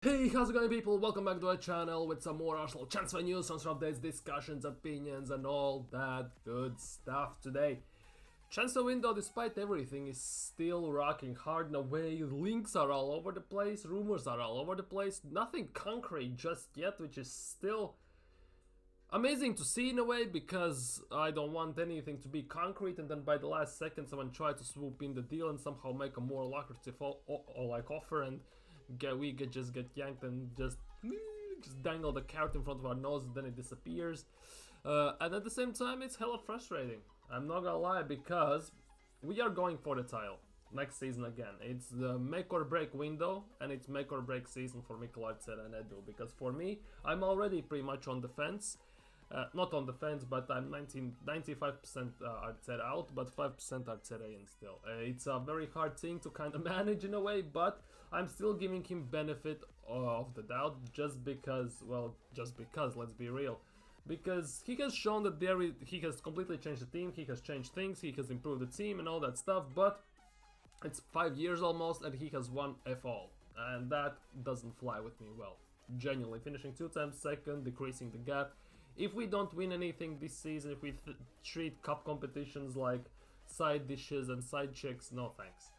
Hey, how's it going, people? Welcome back to our channel with some more Arsenal transfer news, transfer updates, discussions, opinions, and all that good stuff today. Transfer window, despite everything, is still rocking hard in a way. Links are all over the place, rumors are all over the place, nothing concrete just yet, which is still amazing to see in a way, because I don't want anything to be concrete and then by the last second someone try to swoop in the deal and somehow make a more lucrative offer, and we just get yanked and just dangle the carrot in front of our nose and then it disappears. And at the same time, it's hella frustrating. I'm not gonna lie, because we are going for the title next season again. It's the make or break window, and it's make or break season for Mikel Arteta and Edu. Because for me, I'm already pretty much on the fence. Not on the fence, but I'm 95% Arteta out, but 5% Arteta in still. It's a very hard thing to kind of manage in a way, but I'm still giving him benefit of the doubt, just because, let's be real. Because he has shown that he has completely changed the team, he has changed things, he has improved the team and all that stuff, but it's 5 years almost and he has won F-all. And that doesn't fly with me well. Genuinely, finishing 2 times second, decreasing the gap. If we don't win anything this season, if we treat cup competitions like side dishes and side chicks, no thanks.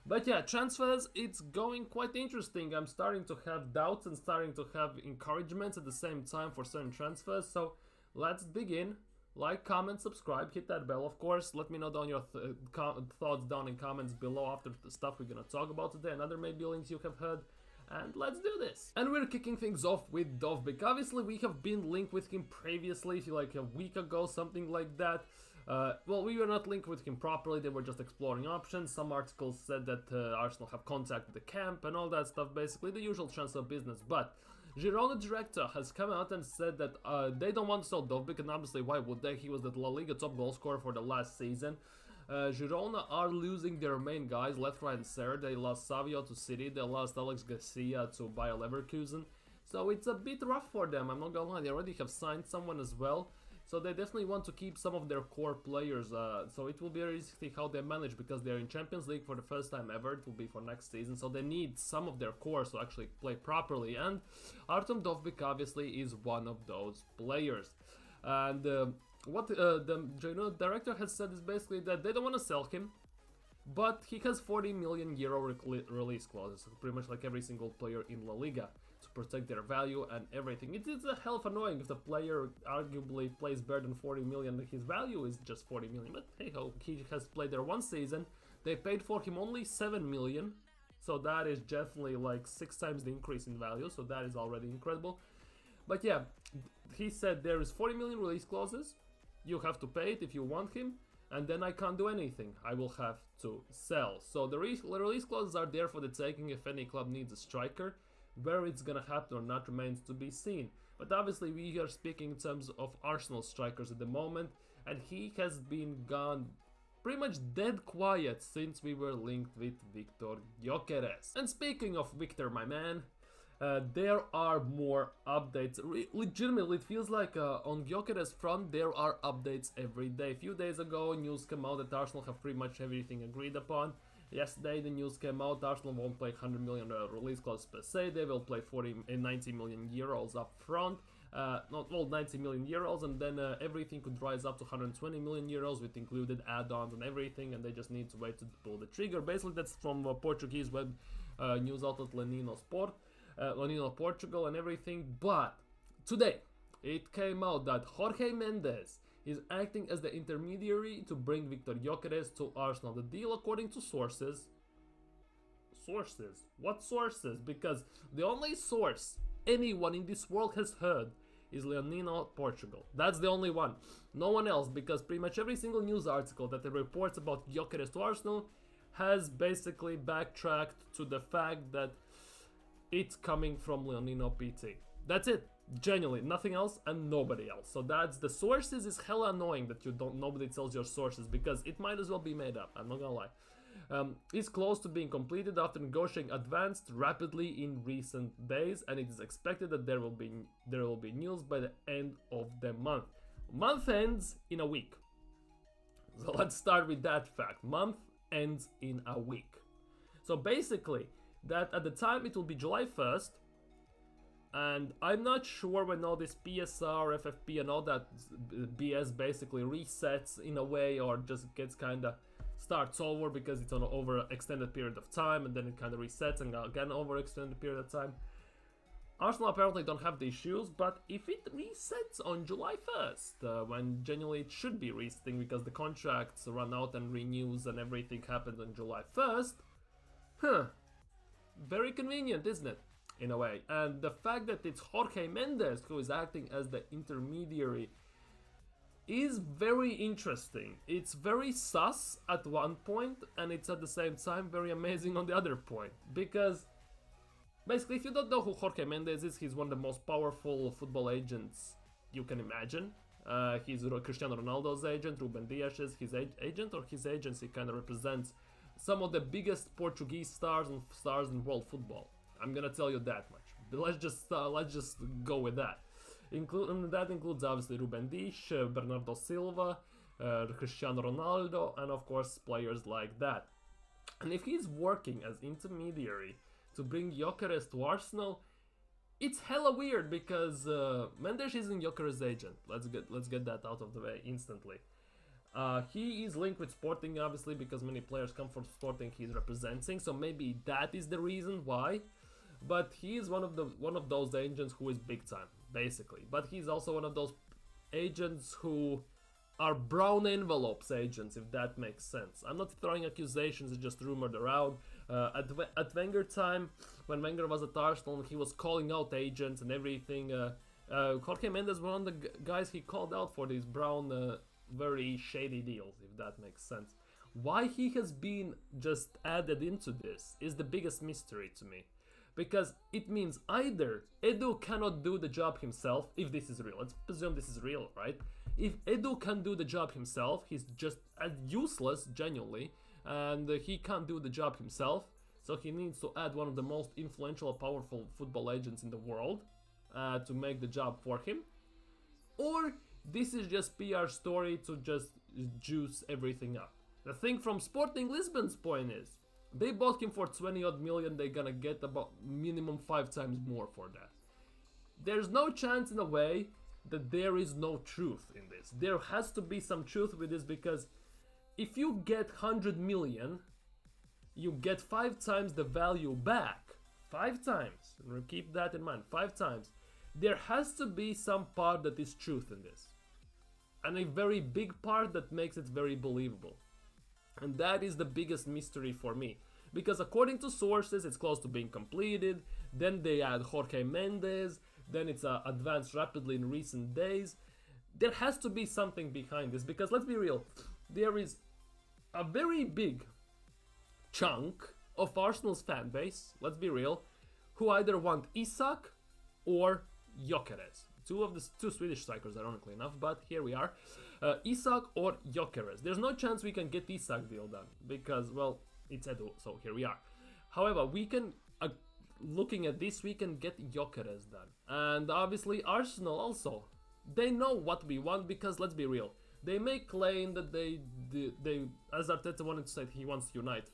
But yeah, transfers, it's going quite interesting. I'm starting to have doubts and starting to have encouragements at the same time for certain transfers. So let's dig in. Like, comment, subscribe, hit that bell, of course. Let me know down your thoughts down in comments below after the stuff we're gonna talk about today and other maybe links you have heard. And let's do this. And we're kicking things off with Dovbyk. Obviously, we have been linked with him previously, like a week ago, something like that. Well, we were not linked with him properly, they were just exploring options. Some articles said that Arsenal have contacted the camp and all that stuff, basically the usual transfer business. But Girona director has come out and said that they don't want to sell Dovbyk, and obviously why would they? He was the La Liga top goal scorer for the last season. Girona are losing their main guys left, right and center. They lost Savio to City, they lost Alex Garcia to Bayer Leverkusen. So it's a bit rough for them, I'm not gonna lie. They already have signed someone as well. So they definitely want to keep some of their core players. So it will be very interesting how they manage, because they're in Champions League for the first time ever. It will be for next season. So they need some of their core to actually play properly. And Artem Dovbyk obviously is one of those players. And what the director has said is basically that they don't want to sell him, but he has 40 million euro release clauses, pretty much like every single player in La Liga, to protect their value and everything. It's a hell of annoying if the player arguably plays better than 40 million, his value is just 40 million, but hey ho, he has played there one season, they paid for him only 7 million, so that is definitely like 6 times the increase in value, so that is already incredible. But yeah, he said there is 40 million release clauses, you have to pay it if you want him, and then I can't do anything, I will have to sell. So the release clauses are there for the taking if any club needs a striker. Where it's gonna happen or not remains to be seen. But obviously we are speaking in terms of Arsenal strikers at the moment, and he has been gone pretty much dead quiet since we were linked with Victor Gyokeres. And speaking of Victor, my man, there are more updates. Legitimately, it feels like on Gyokeres front there are updates every day. A few days ago news came out that Arsenal have pretty much everything agreed upon. Yesterday the news came out, Arsenal won't play 100 million release clause per se, they will play 90 million euros up front. Not all 90 million euros, and then everything could rise up to 120 million euros with included add-ons and everything, and they just need to wait to pull the trigger. Basically that's from Portuguese web news outlet Lenino Sport, Lenino Portugal and everything. But today it came out that Jorge Mendes is acting as the intermediary to bring Victor Gyokeres to Arsenal. The deal, according to sources... Sources? What sources? Because the only source anyone in this world has heard is Leonino Portugal. That's the only one. No one else, because pretty much every single news article that reports about Gyokeres to Arsenal has basically backtracked to the fact that it's coming from Leonino PT. That's it. Genuinely, nothing else and nobody else. So that's the sources. Is hella annoying that nobody tells your sources, because it might as well be made up, I'm not gonna lie. It's close to being completed after negotiating advanced rapidly in recent days, and it is expected that there will be news by the end of the month. Month ends in a week. So let's start with that fact. Month ends in a week. So basically, that at the time it will be July 1st, And I'm not sure when all this PSR, FFP and all that BS basically resets in a way, or just gets kinda starts over because it's on over an extended period of time, and then it kinda resets and again over extended period of time. Arsenal apparently don't have the issues, but if it resets on July 1st, when genuinely it should be resetting because the contracts run out and renews and everything happens on July 1st, very convenient, isn't it? In a way. And the fact that it's Jorge Mendes who is acting as the intermediary is very interesting. It's very sus at one point, and it's at the same time very amazing on the other point. Because basically, if you don't know who Jorge Mendes is, he's one of the most powerful football agents you can imagine. He's Cristiano Ronaldo's agent, Ruben Dias's his agent, or his agency kind of represents some of the biggest Portuguese stars in world football. I'm gonna tell you that much. But let's just go with that. That includes obviously Ruben Dias, Bernardo Silva, Cristiano Ronaldo, and of course players like that. And if he's working as intermediary to bring Gyokeres to Arsenal, it's hella weird because Mendes isn't Gyokeres' agent. Let's get that out of the way instantly. He is linked with Sporting obviously because many players come from Sporting he's representing, so maybe that is the reason why. But he is one of those agents who is big time, basically. But he's also one of those agents who are brown envelopes agents, if that makes sense. I'm not throwing accusations, it's just rumored around. At Wenger time, when Wenger was at Arsenal, he was calling out agents and everything. Jorge Mendes was one of the guys he called out for these brown, very shady deals, if that makes sense. Why he has been just added into this is the biggest mystery to me. Because it means either Edu cannot do the job himself, if this is real. Let's presume this is real, right? If Edu can do the job himself, he's just as useless, genuinely, and he can't do the job himself, so he needs to add one of the most influential, powerful football agents in the world to make the job for him. Or this is just PR story to just juice everything up. The thing from Sporting Lisbon's point is, they bought him for 20 odd million, they're gonna get about minimum 5 times more for that. There's no chance in a way that there is no truth in this. There has to be some truth with this, because if you get 100 million, you get 5 times the value back. 5 times. Keep that in mind. 5 times. There has to be some part that is truth in this. And a very big part that makes it very believable. And that is the biggest mystery for me. Because according to sources, it's close to being completed. Then they add Jorge Mendes. Then it's advanced rapidly in recent days. There has to be something behind this. Because let's be real. There is a very big chunk of Arsenal's fan base, let's be real, who either want Isak or Gyokeres. Two Swedish strikers, ironically enough, but here we are. Isak or Gyokeres. There's no chance we can get Isak deal done because, well, it's Edu, so here we are. However, we can, looking at this, we can get Gyokeres done. And obviously Arsenal also. They know what we want because, let's be real, they may claim that they as Arteta wanted to say, he wants to unite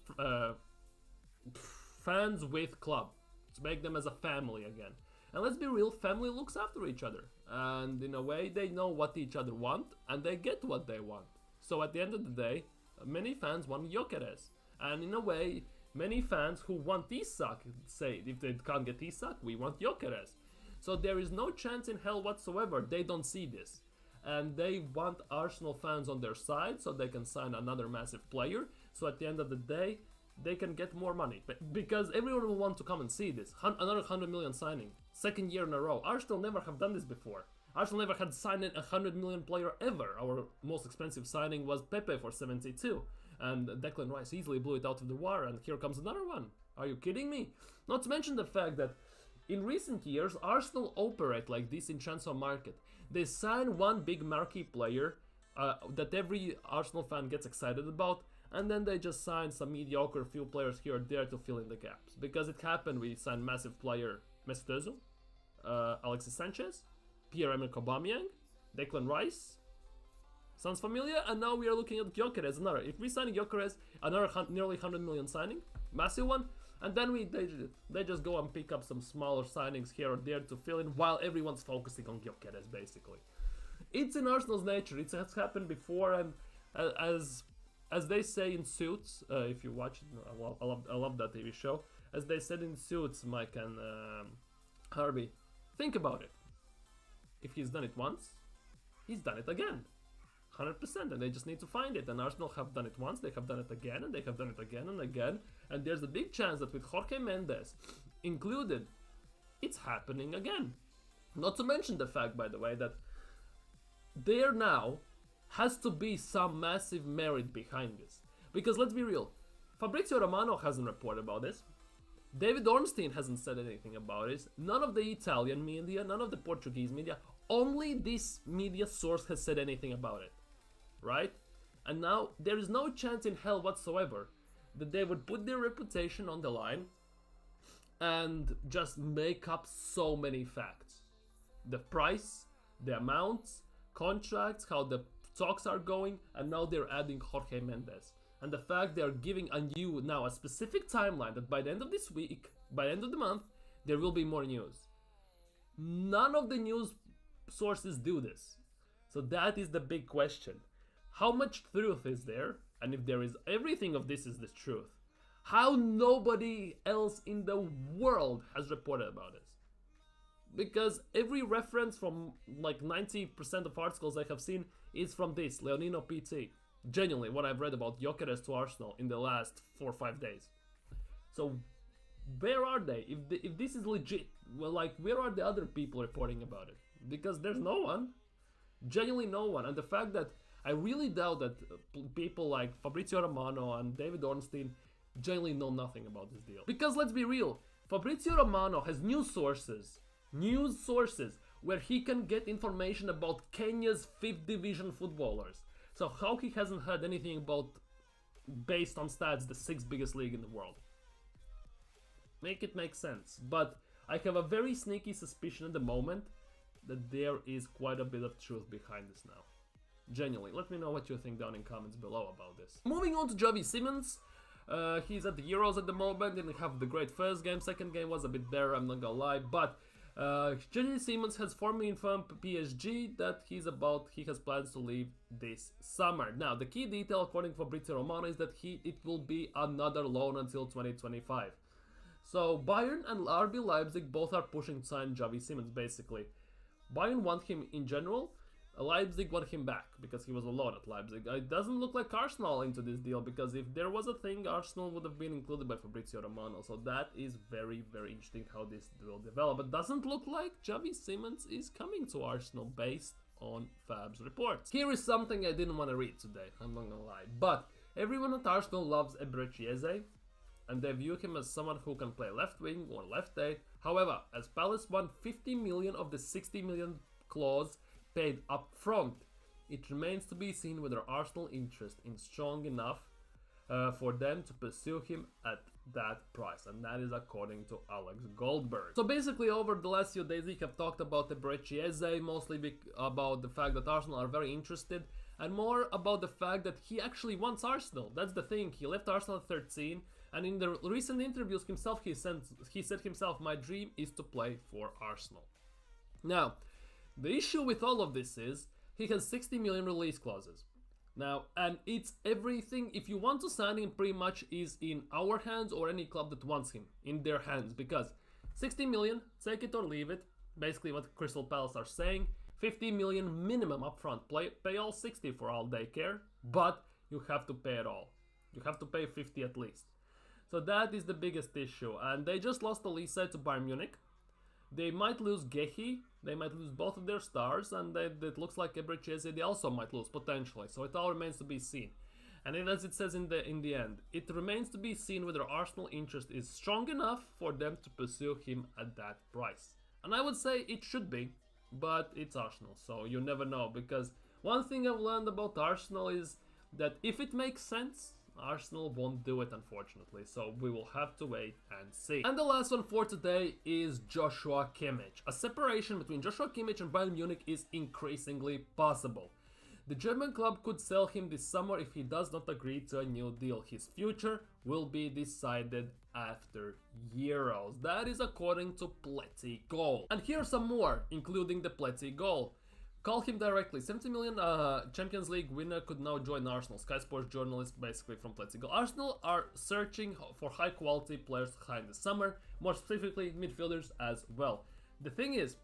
fans with club, to make them as a family again. And let's be real, family looks after each other. And in a way, they know what each other want, and they get what they want. So at the end of the day, many fans want Gyokeres. And in a way, many fans who want Isak say, if they can't get Isak, we want Gyokeres. So there is no chance in hell whatsoever they don't see this. And they want Arsenal fans on their side so they can sign another massive player. So at the end of the day, they can get more money. Because everyone will want to come and see this. Another 100 million signing. Second year in a row. Arsenal never have done this before. Arsenal never had signed a 100 million player ever. Our most expensive signing was Pepe for 72. And Declan Rice easily blew it out of the water. And here comes another one. Are you kidding me? Not to mention the fact that in recent years, Arsenal operate like this in transfer market. They sign one big marquee player that every Arsenal fan gets excited about, and then they just sign some mediocre few players here or there to fill in the gaps. Because it happened, we signed massive player Mesut Ozil, Alexis Sanchez, Pierre-Emerick Aubameyang, Declan Rice. Sounds familiar? And now we are looking at Gyokeres, another. If we sign Gyokeres, another nearly 100 million signing, massive one. And then they just go and pick up some smaller signings here or there to fill in while everyone's focusing on Gyokeres, basically. It's in Arsenal's nature. It has happened before, and as they say in Suits, if you watch it, I love that TV show. As they said in Suits, Mike and Harvey, think about it. If he's done it once, he's done it again. 100%, and they just need to find it. And Arsenal have done it once, they have done it again, and they have done it again and again. And there's a big chance that with Jorge Mendes included, it's happening again. Not to mention the fact, by the way, that there now has to be some massive merit behind this. Because let's be real, Fabrizio Romano hasn't reported about this. David Ornstein hasn't said anything about it. None of the Italian media, none of the Portuguese media, only this media source has said anything about it. Right? And now there is no chance in hell whatsoever that they would put their reputation on the line and just make up so many facts. The price, the amounts, contracts, how the talks are going, and now they're adding Jorge Mendes. And the fact they are giving you now a specific timeline that by the end of this week, by the end of the month, there will be more news. None of the news sources do this. So that is the big question. How much truth is there? And if there is, everything of this is the truth. How nobody else in the world has reported about this? Because every reference from like 90% of articles I have seen is from this, Leonino PT. Genuinely, what I've read about Gyokeres to Arsenal in the last 4 or 5 days. So, where are they? If this is legit, well, like, where are the other people reporting about it? Because there's no one. Genuinely no one. And the fact that I really doubt that people like Fabrizio Romano and David Ornstein genuinely know nothing about this deal. Because let's be real, Fabrizio Romano has news sources where he can get information about Kenya's 5th division footballers. So how he hasn't heard anything about, based on stats, the 6th biggest league in the world? Make it make sense. But I have a very sneaky suspicion at the moment that there is quite a bit of truth behind this now. Genuinely, let me know what you think down in comments below about this. Moving on to Xavi Simons. He's at the Euros at the moment, didn't have the great first game, second game was a bit there, I'm not gonna lie, but Xavi Simons has formally informed PSG that he has plans to leave this summer. Now, the key detail according to Fabrizio Romano is that it will be another loan until 2025. So Bayern and RB Leipzig both are pushing to sign Xavi Simons basically. Bayern want him in general, Leipzig want him back because he was a loan at Leipzig. It doesn't look like Arsenal into this deal because if there was a thing, Arsenal would have been included by Fabrizio Romano. So that is very, very interesting how this will develop. But doesn't look like Xavi Simons is coming to Arsenal based on Fab's reports. Here is something I didn't want to read today, I'm not gonna lie. But everyone at Arsenal loves Eberechieze, and they view him as someone who can play left wing or left eight. However, as Palace won 50 million of the 60 million clause paid up front, it remains to be seen whether Arsenal interest is strong enough for them to pursue him at that price, and that is according to Alex Goldberg. So basically over the last few days we have talked about Eberechieze, mostly about the fact that Arsenal are very interested, and more about the fact that he actually wants Arsenal. That's the thing, he left Arsenal at 13, and in the recent interviews himself, he said himself, my dream is to play for Arsenal. Now, the issue with all of this is he has 60 million release clauses. Now, and it's everything, if you want to sign him, pretty much is in our hands or any club that wants him, in their hands, because 60 million, take it or leave it, basically what Crystal Palace are saying, 50 million minimum upfront, pay all 60 for all they care, but you have to pay it all. You have to pay 50 at least. So that is the biggest issue, and they just lost Olise to Bayern Munich. They might lose Gehi, they might lose both of their stars, and it looks like Eberechieze they also might lose, potentially, so it all remains to be seen. And as it says in the end, it remains to be seen whether Arsenal interest is strong enough for them to pursue him at that price. And I would say it should be, but it's Arsenal, so you never know, because one thing I've learned about Arsenal is that if it makes sense, Arsenal won't do it, unfortunately, so we will have to wait and see. And the last one for today is Joshua Kimmich. A separation between Joshua Kimmich and Bayern Munich is increasingly possible. The German club could sell him this summer if he does not agree to a new deal. His future will be decided after Euros. That is according to Pletty Goal. And here's some more, including the Pletty Goal. Call him directly. 70 million Champions League winner could now join Arsenal. Sky Sports journalist basically from Pletty Goal. Arsenal are searching for high quality players behind the summer, more specifically midfielders as well. The thing is,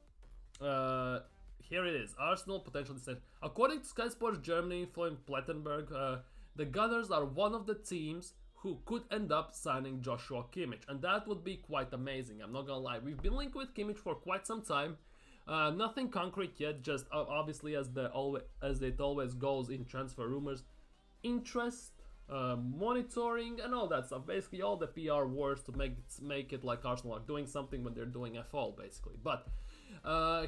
here it is, Arsenal potential destination. According to Sky Sports Germany, following Plettenberg, the Gunners are one of the teams who could end up signing Joshua Kimmich, and that would be quite amazing, I'm not gonna lie. We've been linked with Kimmich for quite some time. Nothing concrete yet, just obviously as it always goes in transfer rumors, interest, monitoring and all that stuff. Basically all the PR wars to make it like Arsenal are doing something when they're doing F-all basically. But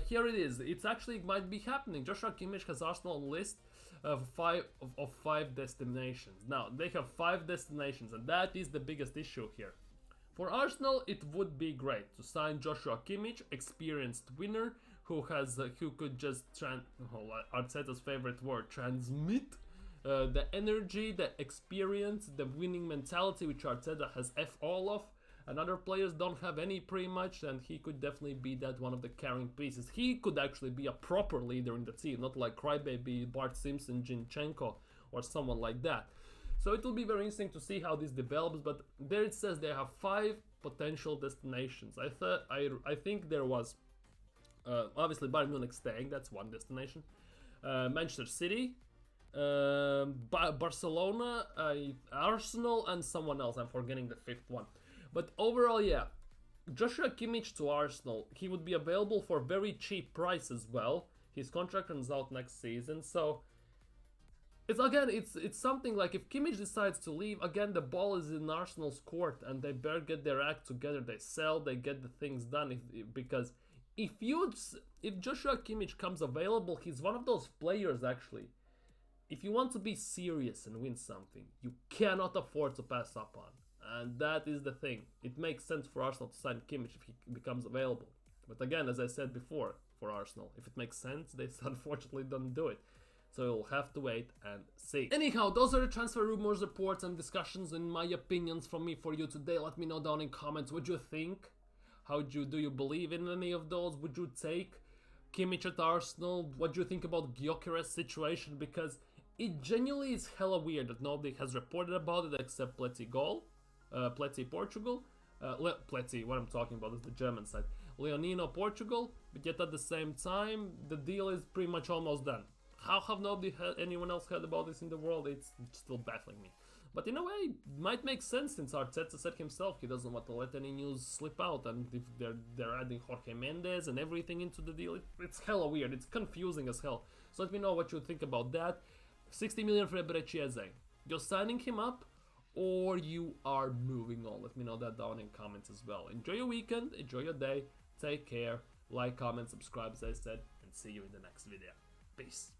here it is, it's actually might be happening. Joshua Kimmich has Arsenal on list of five destinations. Now they have 5 destinations, and that is the biggest issue here. For Arsenal, it would be great to sign Joshua Kimmich, experienced winner, who could just Arteta's favorite word, transmit the energy, the experience, the winning mentality, which Arteta has all of, and other players don't have any pretty much, and he could definitely be that one of the carrying pieces. He could actually be a proper leader in the team, not like crybaby Bart Simpson, Zinchenko, or someone like that. So it will be very interesting to see how this develops, but there it says they have 5 potential destinations. I think there was obviously Bayern Munich staying, that's one destination. Manchester City, Barcelona, Arsenal, and someone else. I'm forgetting the 5th one. But overall, yeah, Joshua Kimmich to Arsenal. He would be available for very cheap price as well. His contract runs out next season, so it's something like if Kimmich decides to leave, again the ball is in Arsenal's court and they better get their act together. They sell, they get the things done. Because if Joshua Kimmich comes available, he's one of those players actually. If you want to be serious and win something, you cannot afford to pass up on. And that is the thing. It makes sense for Arsenal to sign Kimmich if he becomes available. But again, as I said before, for Arsenal, if it makes sense, they unfortunately don't do it. So you'll have to wait and see. Anyhow, those are the transfer rumors, reports, and discussions, and my opinions from me for you today. Let me know down in comments what you think. Do you believe in any of those? Would you take Kimmich at Arsenal? What do you think about Gyokeres' situation? Because it genuinely is hella weird that nobody has reported about it except Pletty Portugal. Pletty, what I'm talking about is the German side. Leonino Portugal, but yet at the same time, the deal is pretty much almost done. How have anyone else heard about this in the world? It's still baffling me. But in a way, it might make sense since Arteta said himself he doesn't want to let any news slip out. And if they're adding Jorge Mendes and everything into the deal, it's hella weird. It's confusing as hell. So let me know what you think about that. 60 million for Ebrechieze. You're signing him up or you are moving on? Let me know that down in comments as well. Enjoy your weekend. Enjoy your day. Take care. Like, comment, subscribe as I said. And see you in the next video. Peace.